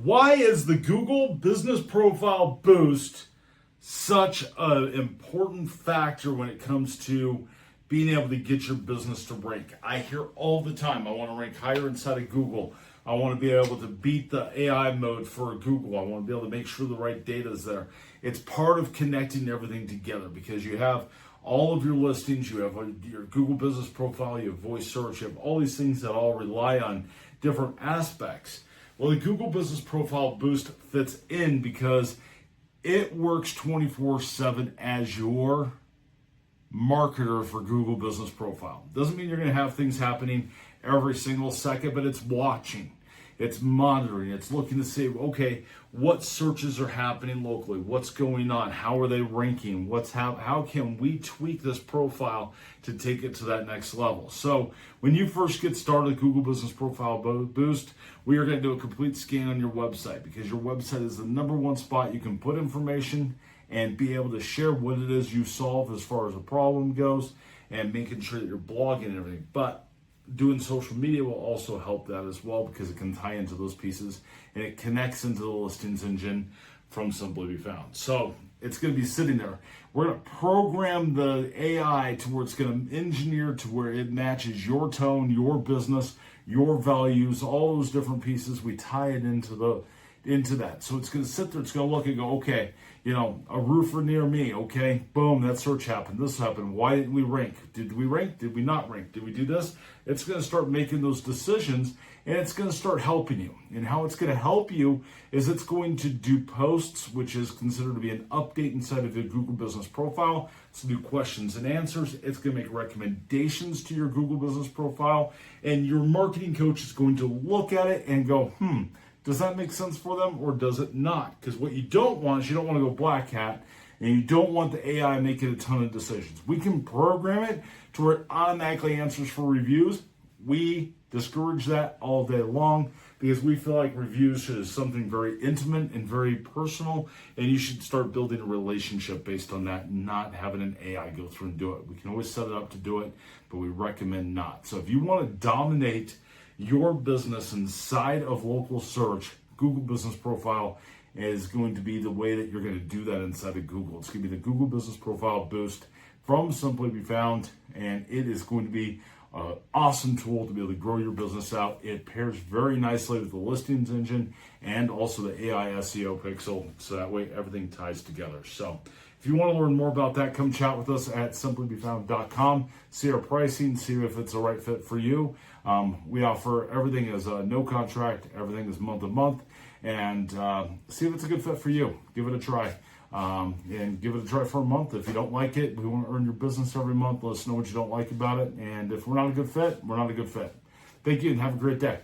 Why is the Google Business Profile Boost such an important factor when it comes to being able to get your business to rank? I hear all the time, I want to rank higher inside of Google. I want to be able to beat the AI mode for Google. I want to be able to make sure the right data is there. It's part of connecting everything together because you have all of your listings, you have your Google Business Profile, you have voice search, you have all these things that all rely on different aspects. Well, the Google Business Profile Boost fits in because it works 24/7 as your marketer for Google Business Profile. Doesn't mean you're going to have things happening every single second, but it's watching, it's monitoring, it's looking to see, okay, what searches are happening locally, what's going on, how are they ranking, how can we tweak this profile to take it to that next level. So when you first get started Google Business Profile Boost, we are going to do a complete scan on your website because your website is the number one spot you can put information and be able to share what it is you solve as far as a problem goes and making sure that you're blogging and everything. But doing social media will also help that as well because it can tie into those pieces and it connects into the listings engine from Simply Be Found. So it's going to be sitting there. We're going to program the AI to where it's going to engineer to where it matches your tone, your business, your values, all those different pieces. We tie it into that. So it's going to sit there, it's going to look and go, okay, a roofer near me, okay, boom, that search happened, this happened, why didn't we rank? Did we rank? Did we not rank? Did we do this? It's going to start making those decisions and it's going to start helping you. And how it's going to help you is it's going to do posts, which is considered to be an update inside of your Google Business Profile. It's going to do questions and answers. It's going to make recommendations to your Google Business Profile. And your marketing coach is going to look at it and go, does that make sense for them or does it not? Because what you don't want is you don't want to go black hat and you don't want the AI making a ton of decisions. We can program it to where it automatically answers for reviews. We discourage that all day long because we feel like reviews is something very intimate and very personal, and you should start building a relationship based on that, not having an AI go through and do it. We can always set it up to do it, but we recommend not. So if you want to dominate your business inside of local search, Google Business Profile is going to be the way that you're going to do that inside of Google. It's going to be the Google Business Profile Boost from Simply Be Found, and it is going to be an awesome tool to be able to grow your business out. It pairs very nicely with the listings engine and also the AI SEO pixel, so that way everything ties together. So if you want to learn more about that, come chat with us at simplybefound.com. See our pricing, see if it's the right fit for you. We offer everything as a no contract, everything is month to month, and see if it's a good fit for you. Give it a try. And give it a try for a month. If you don't like it, we want to earn your business every month. Let us know what you don't like about it. And if we're not a good fit, we're not a good fit. Thank you and have a great day.